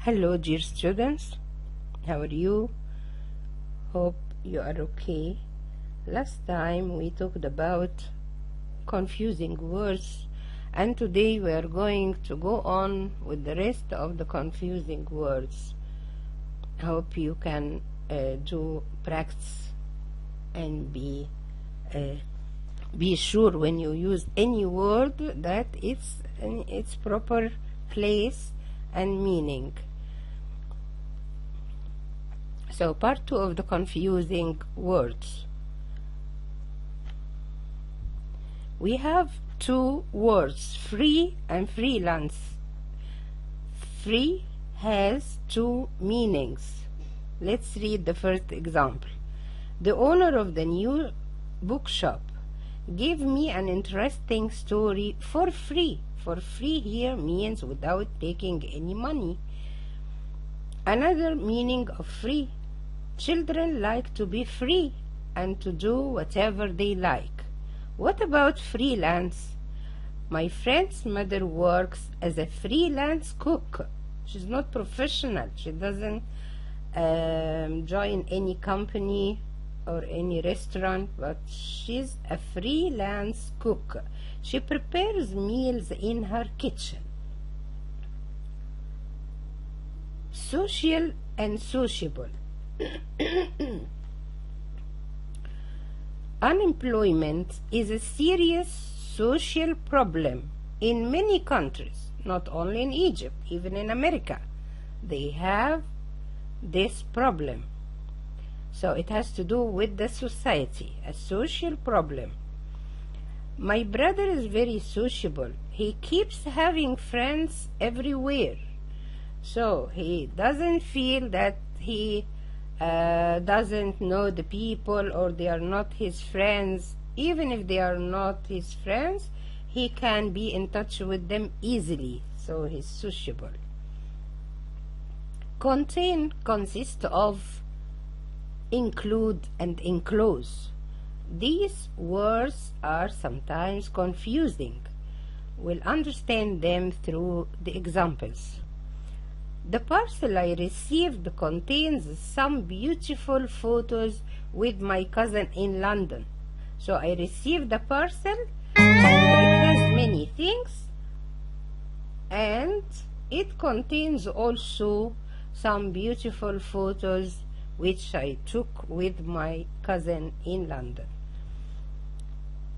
Hello, dear students. How are you? Hope you are okay. Last time we talked about confusing words, and today we are going to go on with the rest of the confusing words. I hope you can do practice and be sure when you use any word that it's in its proper place and meaning. So part 2 of the confusing words. We have two words, free and freelance. Free has two meanings. Let's read the first example. The owner of the new bookshop gave me an interesting story for free. For free here means without taking any money. Another meaning of free. Children like to be free and to do whatever they like. What about freelance? My friend's mother works as a freelance cook. She's not professional. She doesn't join any company or any restaurant, but she's a freelance cook. She prepares meals in her kitchen. Social and sociable. Unemployment is a serious social problem in many countries, not only in Egypt, even in America. They have this problem. So it has to do with the society, a social problem. My brother is very sociable. He keeps having friends everywhere. So he doesn't feel that he doesn't know the people or they are not his friends. Even if they are not his friends, he can be in touch with them easily. So he's sociable. Contain consists of include and enclose. These words are sometimes confusing. We'll understand them through the examples. The parcel I received contains some beautiful photos with my cousin in London. So I received a parcel and it has many things, and it contains also some beautiful photos which I took with my cousin in London.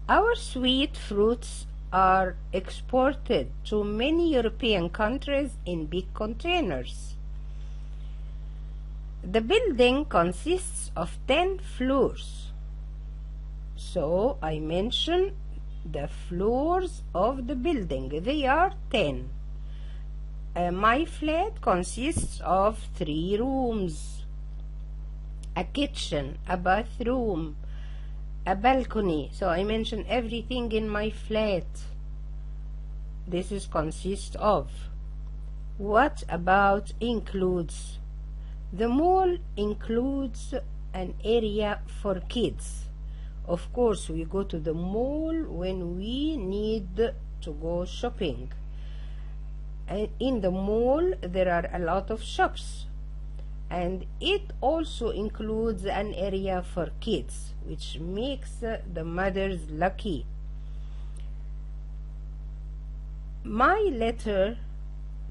Our sweet fruits are exported to many European countries in big containers. The building consists of 10 floors. So I mention the floors of the building. They are 10. My flat consists of 3 rooms, a kitchen, a bathroom, a balcony. So I mention everything in my flat. This is consists of. What about includes? The mall includes an area for kids. Of course, we go to the mall when we need to go shopping. And in the mall there are a lot of shops. And it also includes an area for kids, which makes the mothers lucky. My letter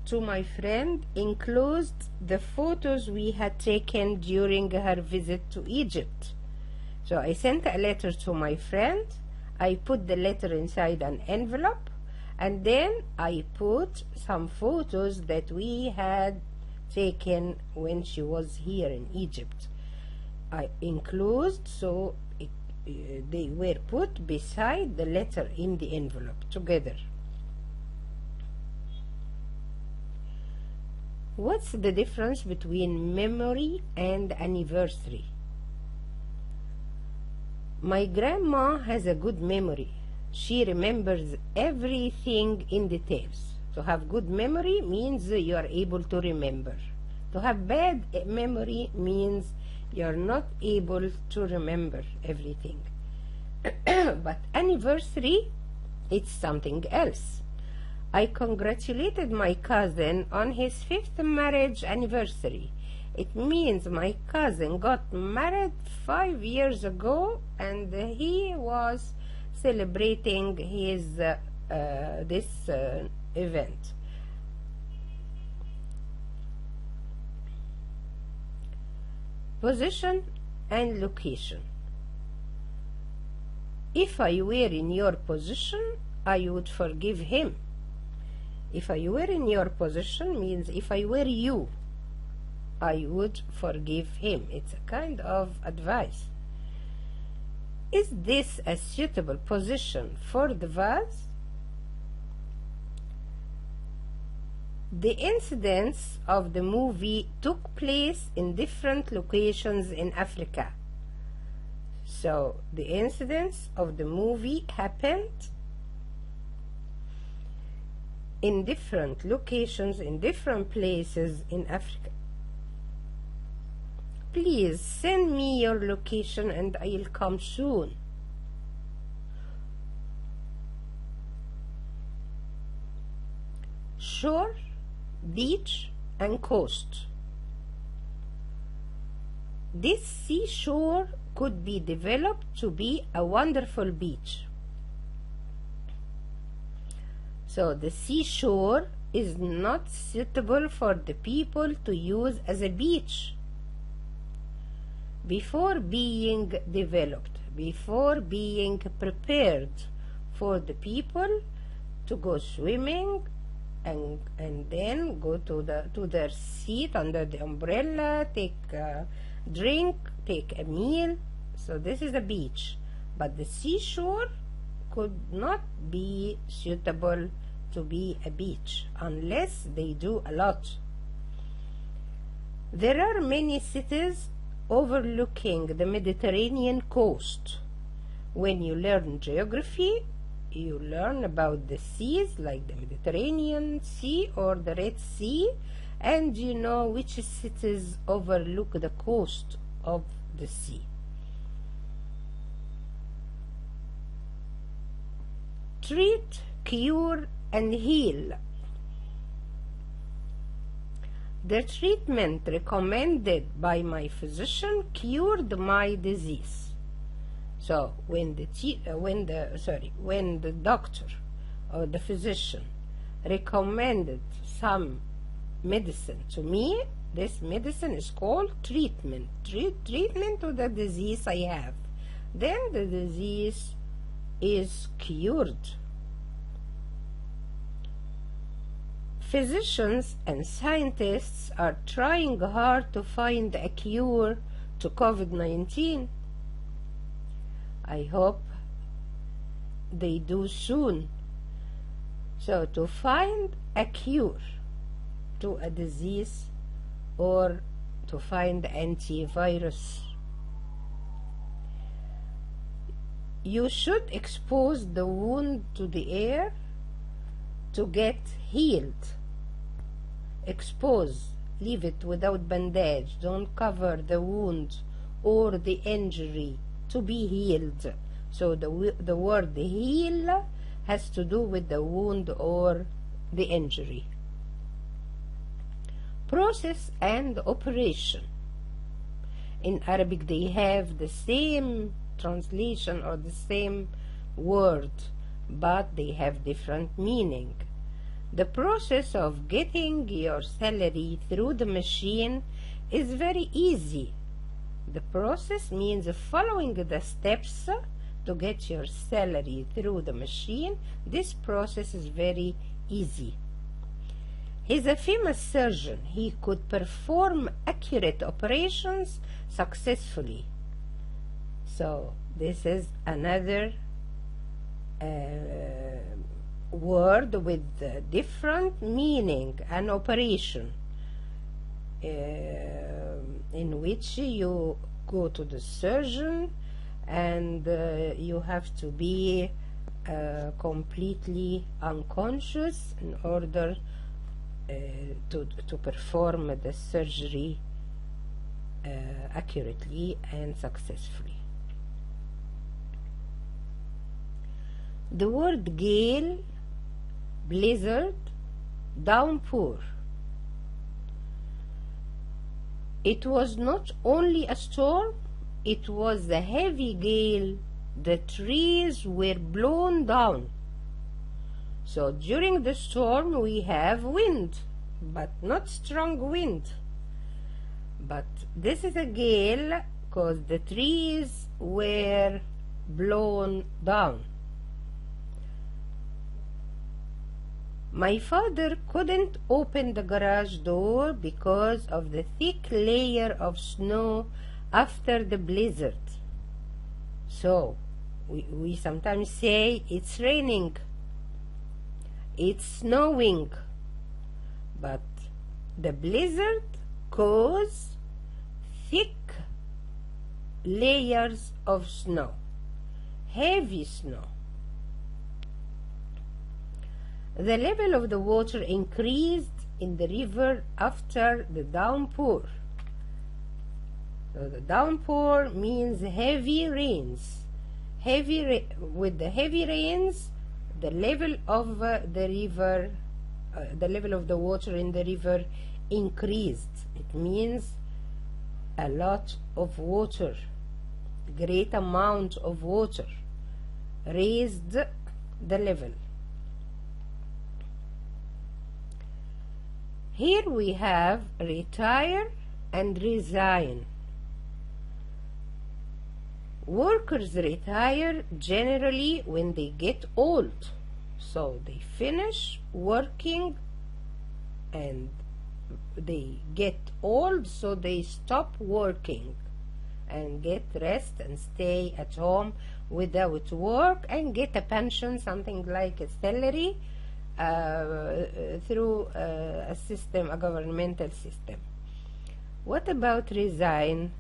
to my friend enclosed the photos we had taken during her visit to Egypt. So I sent a letter to my friend. I put the letter inside an envelope, and then I put some photos that we had taken when she was here in Egypt. I enclosed, so they were put beside the letter in the envelope together. What's the difference between memory and anniversary? My grandma has a good memory. She remembers everything in details. To have good memory means you are able to remember. To have bad memory means you are not able to remember everything. But anniversary, it's something else. I congratulated my cousin on his 5th marriage anniversary. It means my cousin got married 5 years ago and he was celebrating his this event. Position and location. If I were in your position, I would forgive him. If I were in your position means if I were you, I would forgive him. It's a kind of advice. Is this a suitable position for the vase? The incidents of the movie took place in different locations in Africa. So the incidents of the movie happened in different locations, in different places in Africa. Please send me your location and I'll come soon. Shore, beach, and coast. This seashore could be developed to be a wonderful beach. So the seashore is not suitable for the people to use as a beach. Before being developed, before being prepared for the people to go swimming and then go to their seat under the umbrella, take a drink, take a meal. So this is a beach, but the seashore could not be suitable to be a beach unless they do a lot. There are many cities overlooking the Mediterranean coast. When you learn geography, you learn about the seas like the Mediterranean Sea or the Red Sea, and you know which cities overlook the coast of the sea. Treat, cure, and heal. The treatment recommended by my physician cured my disease. So when the doctor or the physician recommended some medicine to me, this medicine is called treatment. Treatment to the disease I have. Then the disease is cured. Physicians and scientists are trying hard to find a cure to COVID-19. I hope they do soon. So to find a cure to a disease or to find antivirus, you should expose the wound to the air to get healed. Expose, leave it without bandage, don't cover the wound or the injury to be healed. So the word heal has to do with the wound or the injury. Process and operation. In Arabic they have the same translation or the same word, but they have different meaning. The process of getting your salary through the machine is very easy. The process means following the steps to get your salary through the machine. This process is very easy. He's a famous surgeon. He could perform accurate operations successfully. So this is another word with different meaning. An operation in which you go to the surgeon and you have to be completely unconscious in order to perform the surgery accurately and successfully. The word gale blizzard, downpour. It was not only a storm, it was a heavy gale. The trees were blown down. So during the storm we have wind, but not strong wind. But this is a gale because the trees were blown down. My father couldn't open the garage door because of the thick layer of snow after the blizzard. So we sometimes say it's raining, it's snowing, but the blizzard caused thick layers of snow, heavy snow. The level of the water increased in the river after the downpour. So the downpour means heavy rains. With the heavy rains, the level of the river, the level of the water in the river increased. It means a lot of water, great amount of water, raised the level. Here we have retire and resign. Workers retire generally when they get old. So they finish working and they get old, so they stop working and get rest and stay at home without work and get a pension, something like a salary, through a system, a governmental system. What about resign?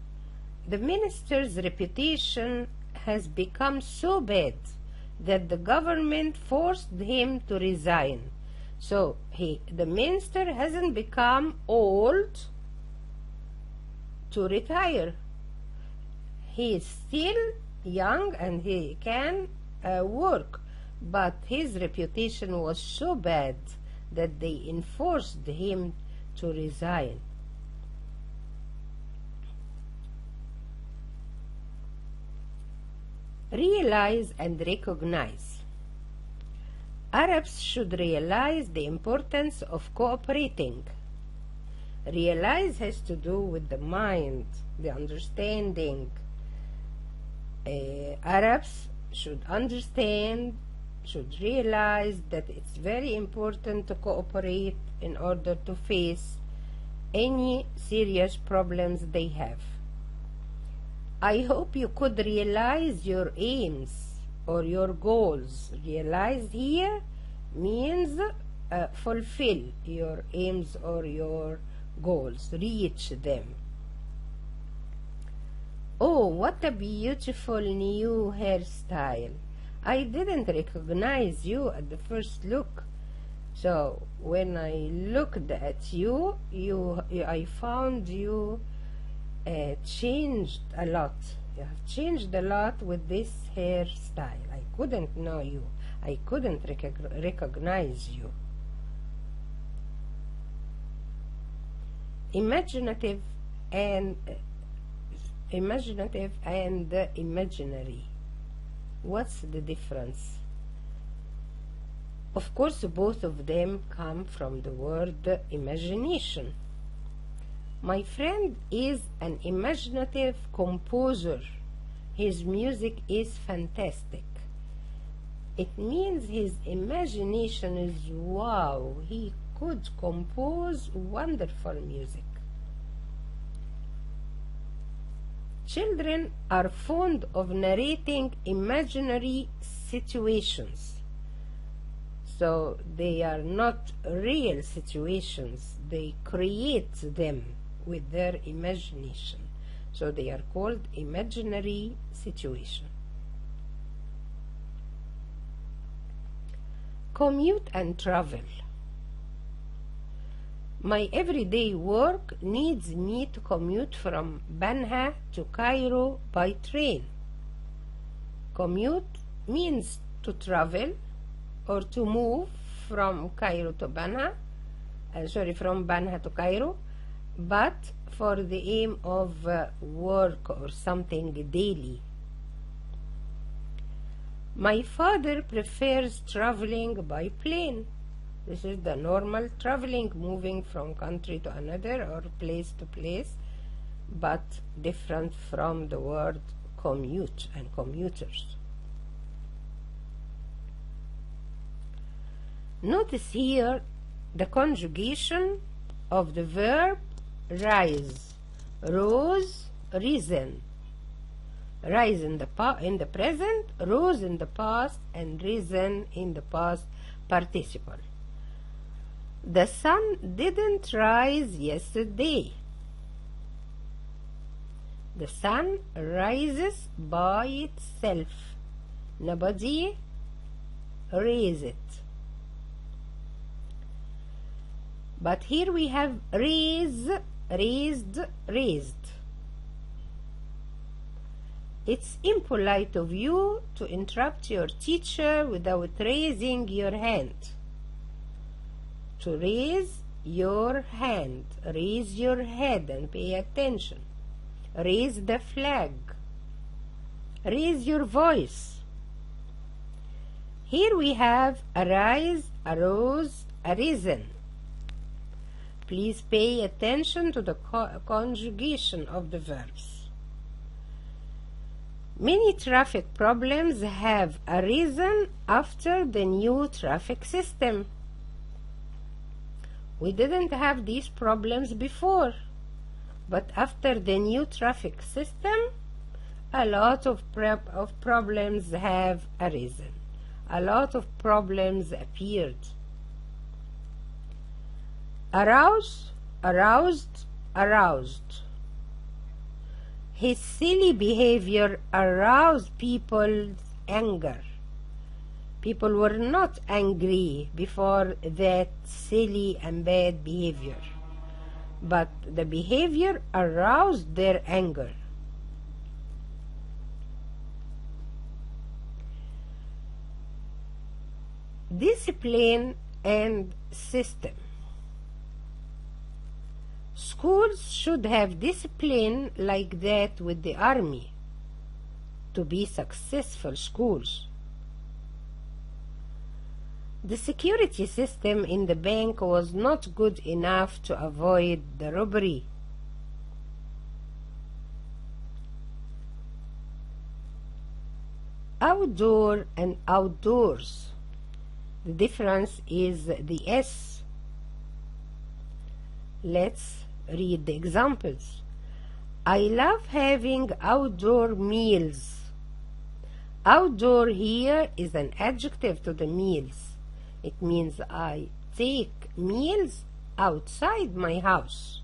The minister's reputation has become so bad that the government forced him to resign. So the minister hasn't become old to retire. He is still young and he can work, but his reputation was so bad that they enforced him to resign. Realize and recognize. Arabs should realize the importance of cooperating. Realize has to do with the mind, the understanding. Arabs should understand, should realize that it's very important to cooperate in order to face any serious problems they have. I hope you could realize your aims or your goals. Realize here means fulfill your aims or your goals, reach them. Oh, what a beautiful new hairstyle. I didn't recognize you at the first look. So when I looked at you, I found you changed a lot. You have changed a lot with this hairstyle. I couldn't know you. I couldn't recognize you. Imaginative and imaginary. What's the difference? Of course, both of them come from the word imagination. My friend is an imaginative composer. His music is fantastic. It means his imagination is wow. He could compose wonderful music. Children are fond of narrating imaginary situations. So they are not real situations. They create them with their imagination. So they are called imaginary situation. Commute and travel. My everyday work needs me to commute from Banha to Cairo by train. Commute means to travel or to move from Cairo to Banha, from Banha to Cairo, but for the aim of work or something daily. My father prefers traveling by plane. This is the normal traveling, moving from country to another or place to place, but different from the word commute and commuters. Notice here the conjugation of the verb rise, rose, risen. Rise in the present, rose in the past, and risen in the past participle. The sun didn't rise yesterday. The sun rises by itself. Nobody raised it. But here we have raise, raised, raised. It's impolite of you to interrupt your teacher without raising your hand. To raise your hand, raise your head and pay attention. Raise the flag. Raise your voice. Here we have arise, arose, arisen. Please pay attention to the conjugation of the verbs. Many traffic problems have arisen after the new traffic system. We didn't have these problems before, but after the new traffic system, a lot of problems have arisen. A lot of problems appeared. Arouse, aroused, aroused. His silly behavior aroused people's anger. People were not angry before that silly and bad behavior, but the behavior aroused their anger. Discipline and system. Schools should have discipline like that with the army to be successful schools. The security system in the bank was not good enough to avoid the robbery. Outdoor and outdoors. The difference is the S. Let's read the examples. I love having outdoor meals. Outdoor here is an adjective to the meals. It means I take meals outside my house.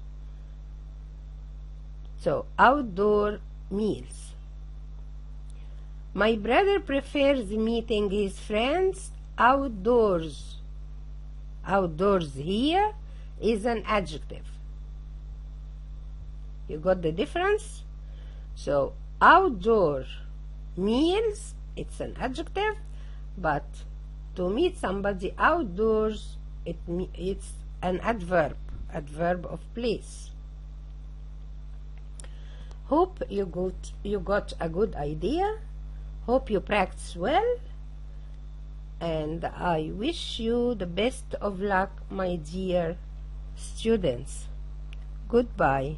So, outdoor meals. My brother prefers meeting his friends outdoors. Outdoors here is an adjective. You got the difference? So, outdoor meals, it's an adjective, but to meet somebody outdoors, it's an adverb of place. Hope you got a good idea. Hope you practice well. And I wish you the best of luck, my dear students. Goodbye.